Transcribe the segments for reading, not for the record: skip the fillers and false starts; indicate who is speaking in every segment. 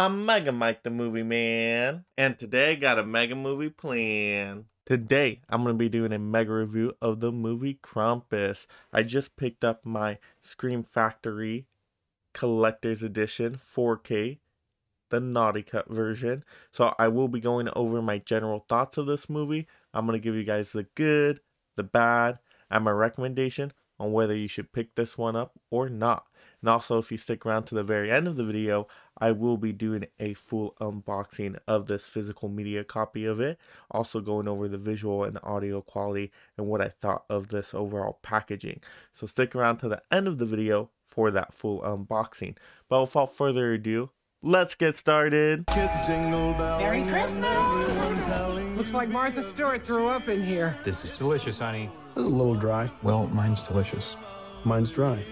Speaker 1: I'm Mega Mike the Movie Man, and today I got a mega movie plan. Today I'm going to be doing a mega review of the movie Krampus. I just picked up my Scream Factory Collector's Edition 4K, the Naughty Cut version. So I will be going over my general thoughts of this movie. I'm going to give you guys the good, the bad, and my recommendation on whether you should pick this one up or not. And also, if you stick around to the very end of the video, I will be doing a full unboxing of this physical media copy of it. Also going over the visual and audio quality and what I thought of this overall packaging. So stick around to the end of the video for that full unboxing. But without further ado, let's get started.
Speaker 2: Merry Christmas!
Speaker 3: Looks like Martha Stewart threw up in here.
Speaker 4: This is delicious, honey.
Speaker 5: It's a little dry.
Speaker 4: Well, mine's delicious.
Speaker 5: Mine's dry.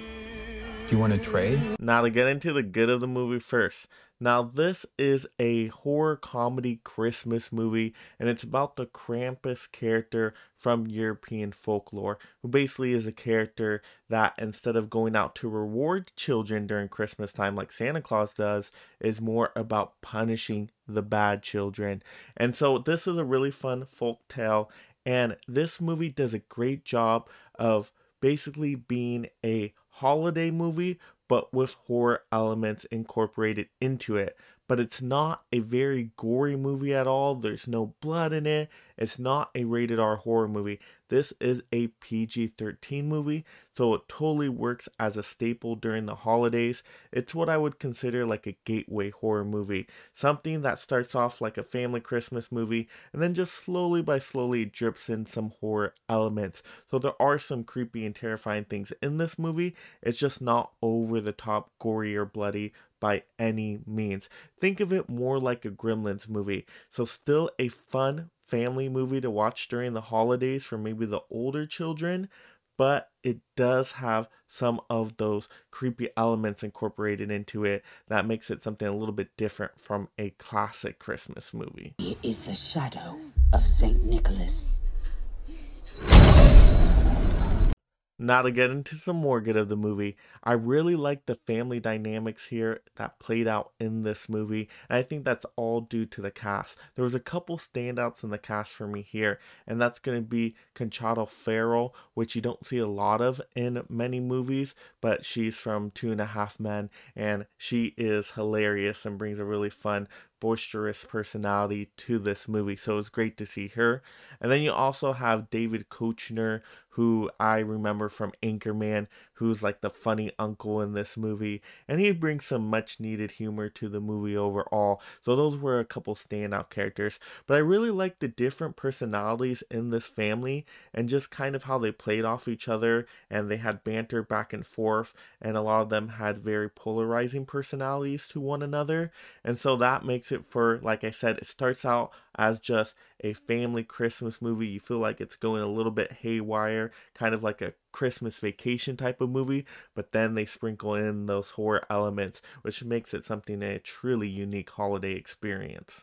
Speaker 4: Do you want to trade?
Speaker 1: Now to get into the good of the movie first. Now this is a horror comedy Christmas movie, and it's about the Krampus character from European folklore, who basically is a character that instead of going out to reward children during Christmas time like Santa Claus does, is more about punishing the bad children. And so this is a really fun folk tale, and this movie does a great job of basically being a holiday movie but with horror elements incorporated into it. But it's not a very gory movie at all. There's no blood in it. It's not a rated R horror movie. This is a PG-13 movie, so it totally works as a staple during the holidays. It's what I would consider like a gateway horror movie. Something that starts off like a family Christmas movie and then just slowly drips in some horror elements. So there are some creepy and terrifying things in this movie. It's just not over the top, gory, or bloody by any means. Think of it more like a Gremlins movie. So still a fun family movie to watch during the holidays for maybe the older children, but it does have some of those creepy elements incorporated into it that makes it something a little bit different from a classic Christmas movie.
Speaker 2: He is the shadow of Saint Nicholas.
Speaker 1: Now to get into some more good of the movie, I really like the family dynamics here that played out in this movie, and I think that's all due to the cast. There was a couple standouts in the cast for me here, and that's going to be Conchata Ferrell, which you don't see a lot of in many movies, but she's from 2.5 Men, and she is hilarious and brings a really fun, boisterous personality to this movie, so it's great to see her. And then you also have David Koechner, who I remember from Anchorman, who's like the funny uncle in this movie, and he brings some much needed humor to the movie overall. So those were a couple standout characters, but I really like the different personalities in this family and just kind of how they played off each other, and they had banter back and forth, and a lot of them had very polarizing personalities to one another. And so that makes it for, like I said, it starts out as just a family Christmas movie. You feel like it's going a little bit haywire, kind of like a Christmas Vacation type of movie, but then they sprinkle in those horror elements, which makes it something a truly unique holiday experience.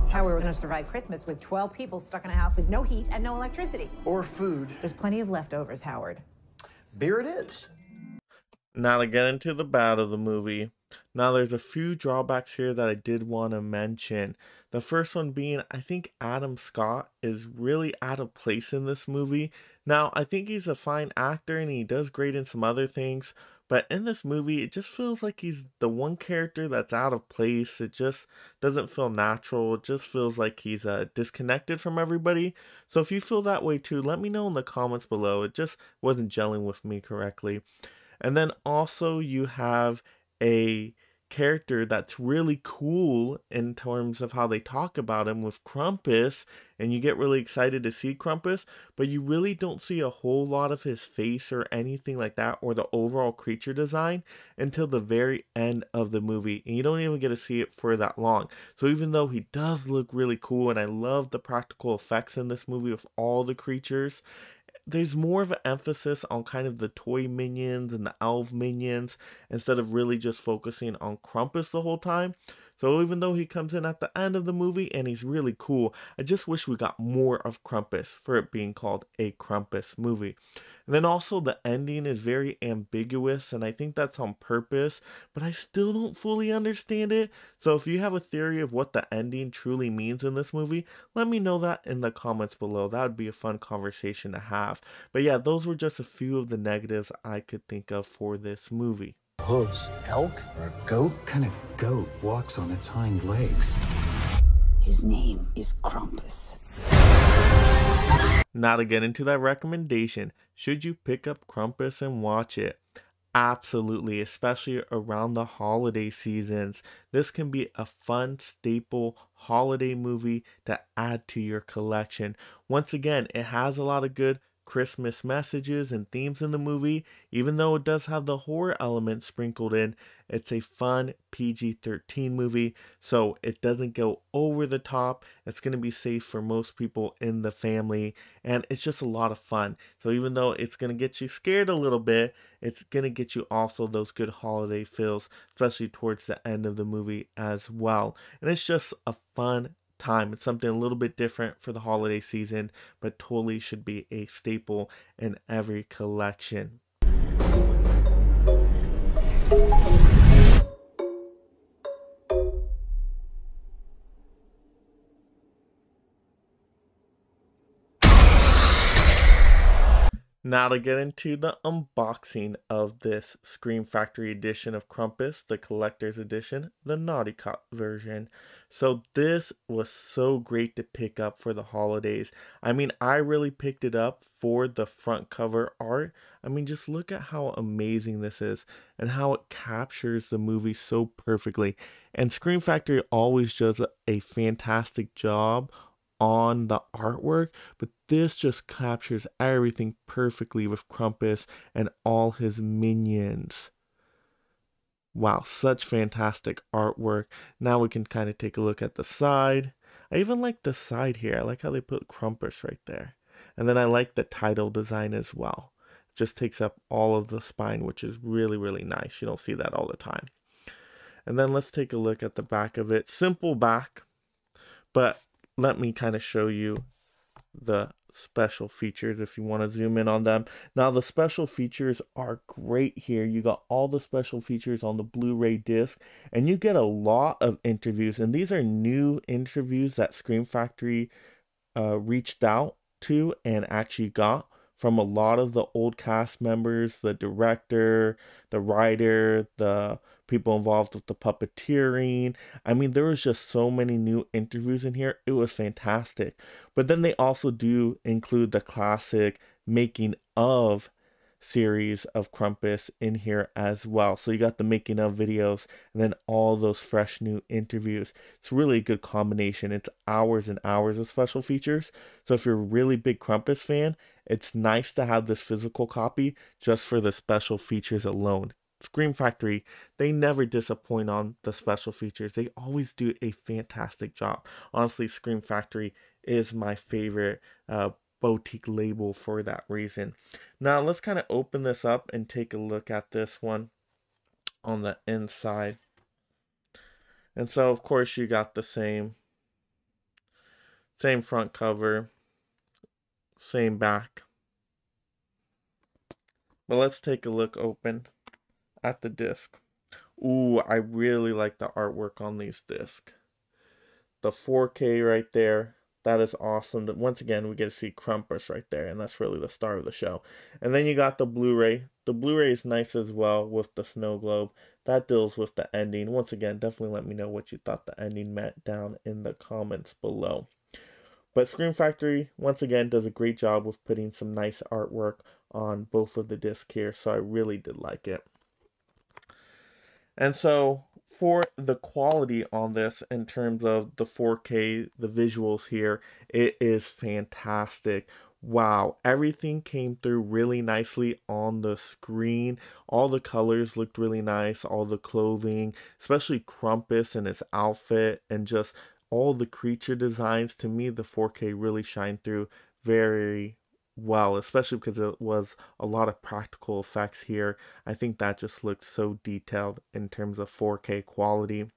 Speaker 6: How we were going to survive Christmas with 12 people stuck in a house with no heat and no electricity.
Speaker 5: Or food.
Speaker 6: There's plenty of leftovers, Howard.
Speaker 5: Beer it is.
Speaker 1: Now to get into the bad of the movie. Now there's a few drawbacks here that I did want to mention. The first one being, I think Adam Scott is really out of place in this movie. Now I think he's a fine actor and he does great in some other things, but in this movie it just feels like he's the one character that's out of place. It just doesn't feel natural. It just feels like he's disconnected from everybody. So if you feel that way too, let me know in the comments below. It just wasn't gelling with me correctly. And then also you have a character that's really cool in terms of how they talk about him with Krampus, and you get really excited to see Krampus, but you really don't see a whole lot of his face or anything like that, or the overall creature design, until the very end of the movie, and you don't even get to see it for that long. So even though he does look really cool, and I love the practical effects in this movie with all the creatures, there's more of an emphasis on kind of the toy minions and the elf minions instead of really just focusing on Krampus the whole time. So even though he comes in at the end of the movie and he's really cool, I just wish we got more of Krampus for it being called a Krampus movie. And then also the ending is very ambiguous, and I think that's on purpose, but I still don't fully understand it. So if you have a theory of what the ending truly means in this movie, let me know that in the comments below. That would be a fun conversation to have. But yeah, those were just a few of the negatives I could think of for this movie.
Speaker 5: Hooves. Elk or goat?
Speaker 4: What kind of goat walks on its hind legs?
Speaker 2: His name is Krampus.
Speaker 1: Now to get into that recommendation, should you pick up Krampus and watch it? Absolutely, especially around the holiday seasons. This can be a fun staple holiday movie to add to your collection. Once again, it has a lot of good Christmas messages and themes in the movie. Even though it does have the horror element sprinkled in, it's a fun PG-13 movie, so it doesn't go over the top. It's going to be safe for most people in the family, and it's just a lot of fun. So even though it's going to get you scared a little bit, it's going to get you also those good holiday feels, especially towards the end of the movie as well. And it's just a fun time. It's something a little bit different for the holiday season, but totally should be a staple in every collection. Now to get into the unboxing of this Scream Factory edition of Krampus, the collector's edition, the Naughty Cop version. So this was so great to pick up for the holidays. I mean, I really picked it up for the front cover art. I mean, just look at how amazing this is and how it captures the movie so perfectly. And Scream Factory always does a fantastic job on the artwork, but this just captures everything perfectly with Krampus and all his minions. Wow, such fantastic artwork. Now we can kind of take a look at the side. I even like the side here. I like how they put Krampus right there. And then I like the title design as well. It just takes up all of the spine, which is really, really nice. You don't see that all the time. And then let's take a look at the back of it. Simple back, but let me kind of show you the special features if you want to zoom in on them. Now the special features are great here. You got all the special features on the Blu-ray disc, and you get a lot of interviews, and these are new interviews that Scream Factory reached out to and actually got from a lot of the old cast members, the director, the writer, the people involved with the puppeteering. I mean, there was just so many new interviews in here. It was fantastic. But then they also do include the classic making of series of Krampus in here as well. So you got the making of videos and then all those fresh new interviews. It's really a good combination. It's hours and hours of special features. So if you're a really big Krampus fan, it's nice to have this physical copy just for the special features alone. Scream Factory, they never disappoint on the special features. They always do a fantastic job. Honestly, Scream Factory is my favorite boutique label for that reason. Now let's kind of open this up and take a look at this one on the inside. And so of course you got the same front cover, same back. But let's take a look open at the disc. Ooh, I really like the artwork on these discs. The 4K right there. That is awesome. Once again, we get to see Krampus right there, and that's really the star of the show. And then you got the Blu-ray. The Blu-ray is nice as well with the snow globe. That deals with the ending. Once again, definitely let me know what you thought the ending meant down in the comments below. But Scream Factory, once again, does a great job with putting some nice artwork on both of the discs here, so I really did like it. And so for the quality on this in terms of the 4K, the visuals here, it is fantastic. Wow, everything came through really nicely on the screen. All the colors looked really nice, all the clothing, especially Krampus and his outfit, and just all the creature designs. To me, the 4K really shined through very well, especially because it was a lot of practical effects here. I think that just looked so detailed in terms of 4K quality.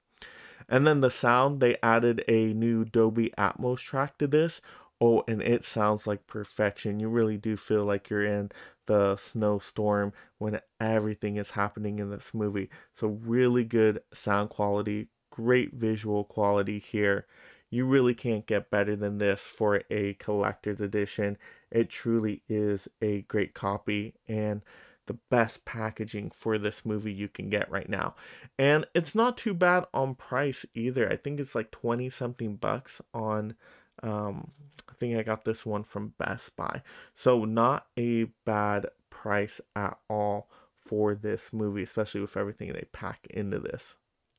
Speaker 1: And then the sound, they added a new Dolby Atmos track to this. Oh, and it sounds like perfection. You really do feel like you're in the snowstorm when everything is happening in this movie. So really good sound quality, great visual quality here. You really can't get better than this for a collector's edition. It truly is a great copy and the best packaging for this movie you can get right now. And it's not too bad on price either. I think it's like 20 something bucks on I think I got this one from Best Buy. So not a bad price at all for this movie, especially with everything they pack into this.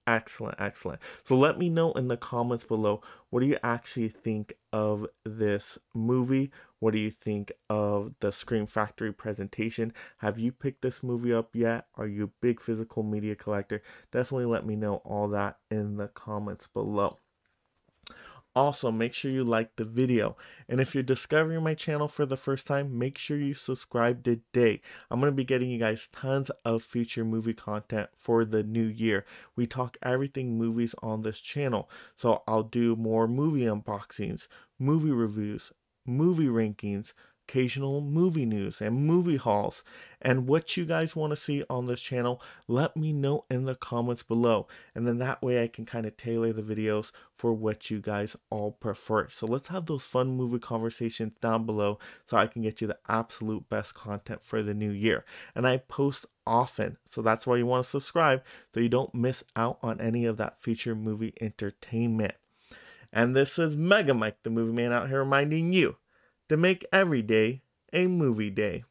Speaker 1: Excellent, excellent. So let me know in the comments below, what do you actually think of this movie? What do you think of the Scream Factory presentation? Have you picked this movie up yet? Are you a big physical media collector? Definitely let me know all that in the comments below. Also, make sure you like the video. And if you're discovering my channel for the first time, make sure you subscribe today. I'm going to be getting you guys tons of future movie content for the new year. We talk everything movies on this channel. So I'll do more movie unboxings, movie reviews, movie rankings, occasional movie news and movie hauls. And what you guys want to see on this channel, let me know in the comments below, and then that way I can kind of tailor the videos for what you guys all prefer. So let's have those fun movie conversations down below so I can get you the absolute best content for the new year. And I post often, so that's why you want to subscribe so you don't miss out on any of that future movie entertainment. And this is Mega Mike, the movie man, out here reminding you to make every day a movie day.